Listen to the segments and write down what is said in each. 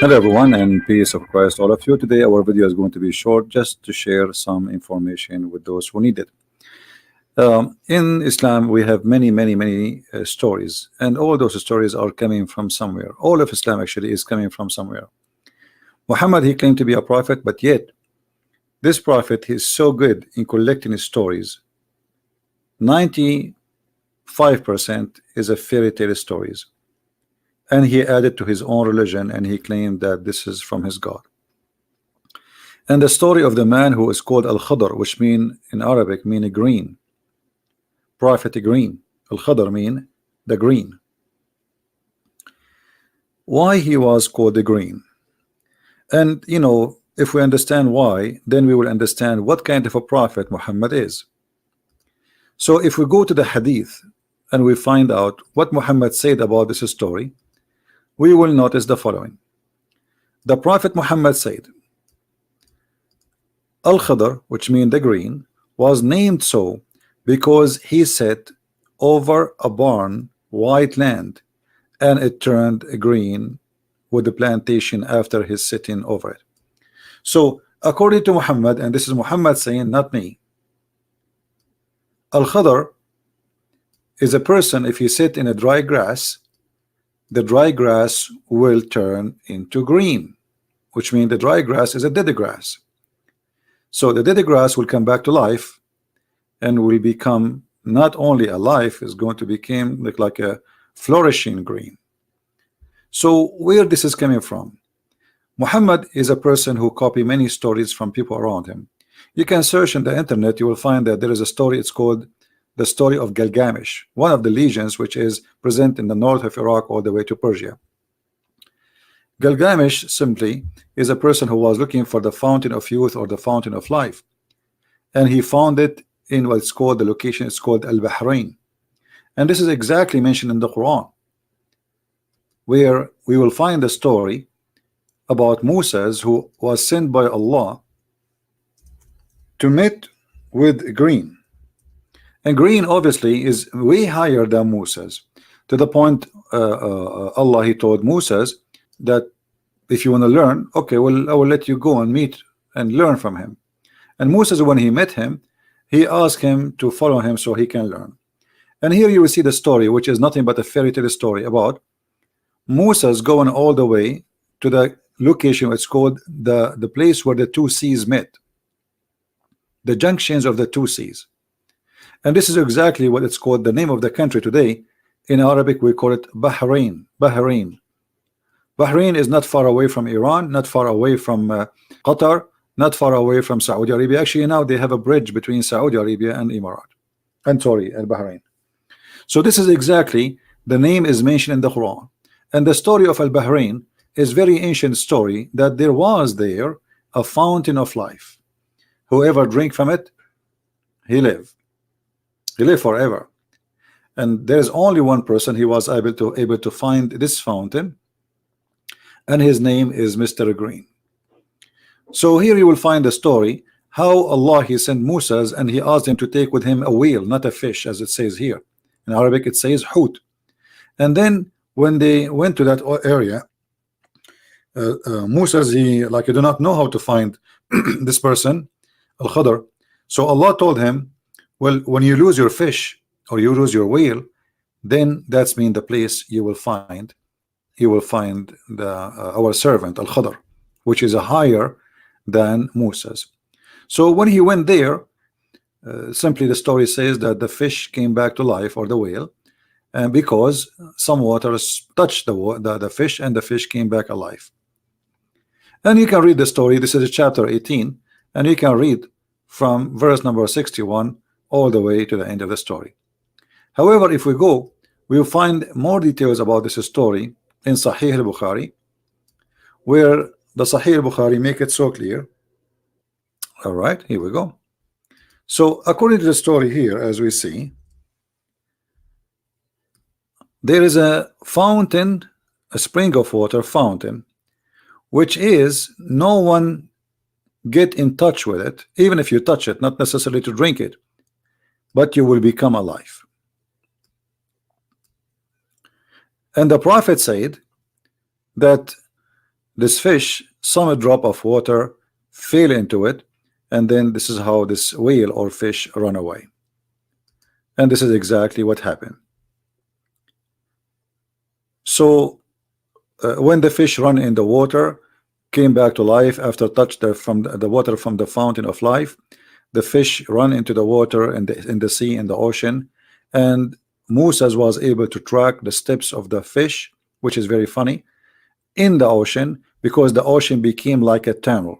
Hello everyone and peace of Christ all of you. Today our video is going to be short just to share some information with those who need it. In Islam we have many stories, and all those stories are coming from somewhere. All of Islam actually is coming from somewhere. Muhammad, he claimed to be a prophet, but yet this prophet is so good in collecting his stories. 95% is a fairy tale stories, and he added to his own religion, and he claimed that this is from his God. And the story of the man who is called Al-Khidr, which mean in Arabic mean a green prophet, green. Al-Khidr mean the green. Why he was called the green? And you know, if we understand why, then we will understand what kind of a prophet Muhammad is. So if we go to the Hadith and we find out what Muhammad said about this story, we will notice the following. The Prophet Muhammad said, Al-Khidr, which means the green, was named so because he sat over a barren white land, and it turned green with the plantation after his sitting over it. So according to Muhammad, and this is Muhammad saying, not me, Al-Khidr is a person, if you sit in a dry grass, the dry grass will turn into green, which means the dry grass is a dead grass. So the dead grass will come back to life and will become not only alive, is going to become like a flourishing green. So where this is coming from? Muhammad is a person who copied many stories from people around him. You can search in the internet, you will find that there is a story, it's called the story of Gilgamesh, one of the legions which is present in the north of Iraq all the way to Persia. Gilgamesh simply is a person who was looking for the fountain of youth or the fountain of life, and he found it in what's called, the location is called Al-Bahrain, and this is exactly mentioned in the Qur'an, where we will find the story about Moses, who was sent by Allah to meet with green. And green obviously is way higher than Moses, to the point Allah, he told Moses that if you want to learn, okay, well, I will let you go and meet and learn from him. And Moses, when he met him, he asked him to follow him so he can learn. And here you will see the story, which is nothing but a fairy tale story about Moses going all the way to the location, it's called the place where the two seas met, the junctions of the two seas. And this is exactly what it's called, the name of the country today. In Arabic we call it Bahrain. Bahrain is not far away from Iran, not far away from Qatar, not far away from Saudi Arabia. Actually now they have a bridge between Saudi Arabia and Emirat, and sorry, and Bahrain. So this is exactly, the name is mentioned in the Quran. And the story of Al-Bahrain is very ancient story, that there was there a fountain of life. Whoever drink from it, he live forever. And there's only one person he was able to find this fountain, and his name is Mr. Green. So here you will find the story how Allah, he sent Moses and he asked him to take with him a whale, not a fish, as it says here. In Arabic it says hut. And then when they went to that area, Moses, he do not know how to find this person, Al-Khidr. So Allah told him, well, when you lose your fish or you lose your whale, then that's mean the place you will find the our servant Al-Khidr, which is a higher than Moses. So when he went there, simply the story says that the fish came back to life, or the whale, and because some water touched the fish, and the fish came back alive. And you can read the story. This is chapter 18, and you can read from verse number 61 all the way to the end of the story. However, if we go, we will find more details about this story in Sahih al-Bukhari, where the Sahih al-Bukhari make it so clear. All right, here we go. So according to the story here, as we see, there is a fountain, a spring of water fountain, which is no one get in touch with it, even if you touch it, not necessarily to drink it, but you will become alive. And the Prophet said that This fish, some drop of water fell into it, and then this is how this whale or fish run away. And this is exactly what happened. So when the fish run in the water, came back to life after touch from the water from the fountain of life, the fish run into the water in the sea, in the ocean, and Moses was able to track the steps of the fish, which is very funny, in the ocean, because the ocean became like a tunnel,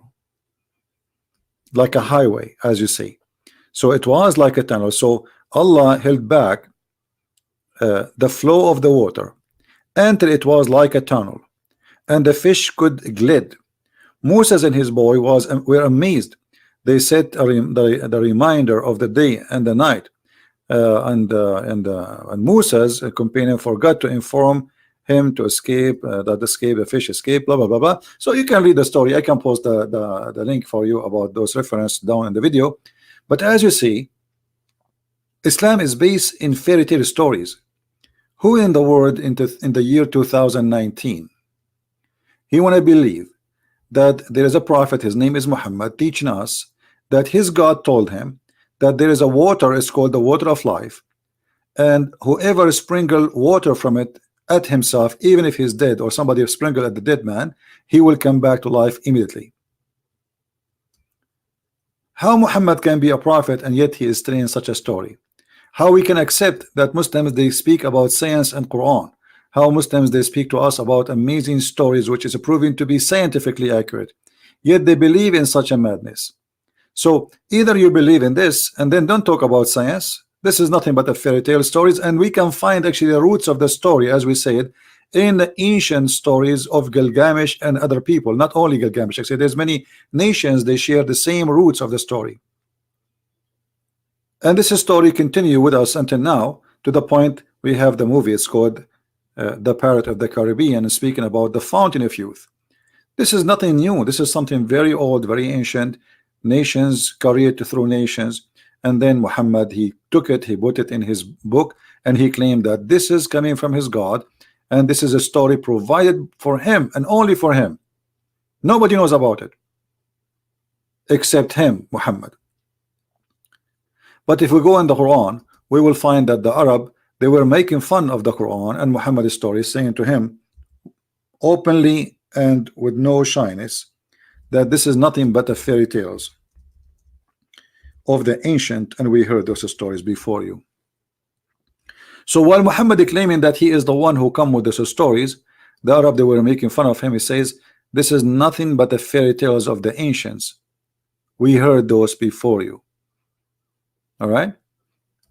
like a highway, as you see. So it was like a tunnel. So Allah held back the flow of the water until it was like a tunnel, and the fish could glide. Moses and his boy were amazed. They set the reminder of the day and the night, and Moses, a companion, forgot to inform him to escape, the fish escaped, blah blah blah blah. So you can read the story. I can post the link for you about those references down in the video. But as you see, Islam is based in fairy tale stories. Who in the world in the year 2019 he want to believe that there is a prophet, his name is Muhammad, teaching us that his God told him that there is a water, it's called the water of life, and whoever sprinkle water from it at himself, even if he's dead, or somebody sprinkle at the dead man, he will come back to life immediately? How Muhammad can be a prophet and yet he is telling such a story? How we can accept that Muslims, they speak about science and Quran? How Muslims, they speak to us about amazing stories which is proven to be scientifically accurate, yet they believe in such a madness? So either you believe in this and then don't talk about science. This is nothing but a fairy tale stories, and we can find actually the roots of the story, as we said, in the ancient stories of Gilgamesh and other people. Not only Gilgamesh, actually there's many nations, they share the same roots of the story, and this story continue with us until now, to the point we have the movie. It's called The Pirate of the Caribbean, speaking about the fountain of youth. This is nothing new. This is something very old, very ancient. Nations carried through nations, and then Muhammad, he took it, he put it in his book, and he claimed that this is coming from his God, and this is a story provided for him and only for him. Nobody knows about it except him, Muhammad. But if we go in the Quran, we will find that the Arab, they were making fun of the Quran and Muhammad's story, saying to him openly and with no shyness that this is nothing but a fairy tales of the ancient, and we heard those stories before you. So while Muhammad claiming that he is the one who come with those stories, the Arab, they were making fun of him. He says this is nothing but the fairy tales of the ancients. We heard those before you. All right,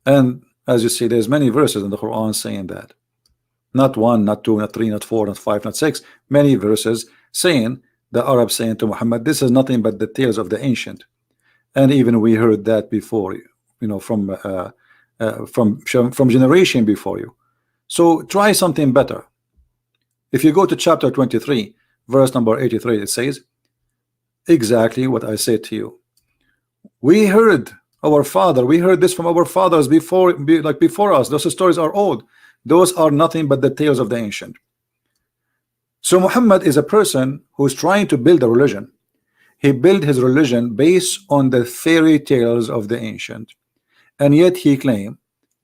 and as you see, there's many verses in the Quran saying that. Not one, not two, not three, not four, not five, not six. Many verses saying, the Arab saying to Muhammad, this is nothing but the tales of the ancient. And even we heard that before you, you know, from generation before you. So try something better. If you go to chapter 23, verse number 83, it says exactly what I said to you. We heard our father, we heard this from our fathers before us. Those stories are old. Those are nothing but the tales of the ancient. So Muhammad is a person who's trying to build a religion. He built his religion based on the fairy tales of the ancient, and yet he claimed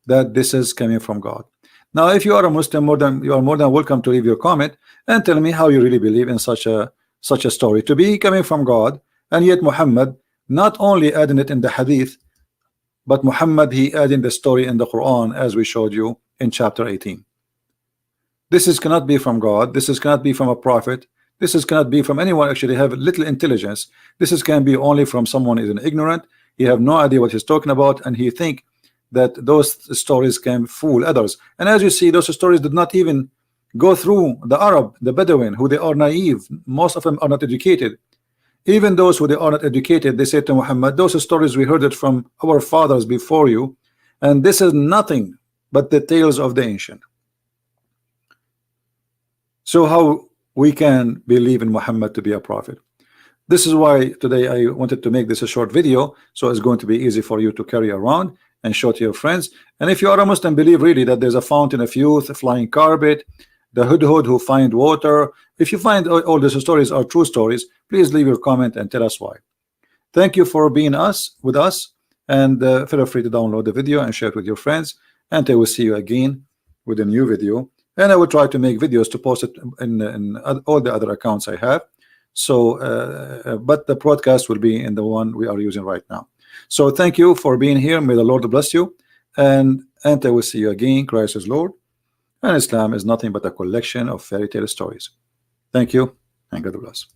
that this is coming from God. Now if you are a Muslim, you are more than welcome to leave your comment and tell me how you really believe in such a story to be coming from God, and yet Muhammad not only adding it in the hadith, but Muhammad, he adding the story in the Quran, as we showed you in chapter 18. This cannot be from God. This cannot be from a prophet. This cannot be from anyone actually have little intelligence. This can be only from someone is an ignorant. He have no idea what he's talking about, and he think that those stories can fool others. And as you see, those stories did not even go through the Arab, the Bedouin, who they are naive. Most of them are not educated. Even those who they are not educated, they say to Muhammad, those stories we heard it from our fathers before you, and this is nothing but the tales of the ancient. So how we can believe in Muhammad to be a prophet? This is why today I wanted to make this a short video, so it's going to be easy for you to carry around and show to your friends. And if you are a Muslim, believe really that there's a fountain of youth, a flying carpet, the hudhud who find water. If you find all these stories are true stories, please leave your comment and tell us why. Thank you for being with us, and feel free to download the video and share it with your friends, and I will see you again with a new video. And I will try to make videos to post it in all the other accounts I have. So but the broadcast will be in the one we are using right now. So thank you for being here. May the Lord bless you, and I will see you again. Christ is Lord, and Islam is nothing but a collection of fairy tale stories. Thank you, and God bless.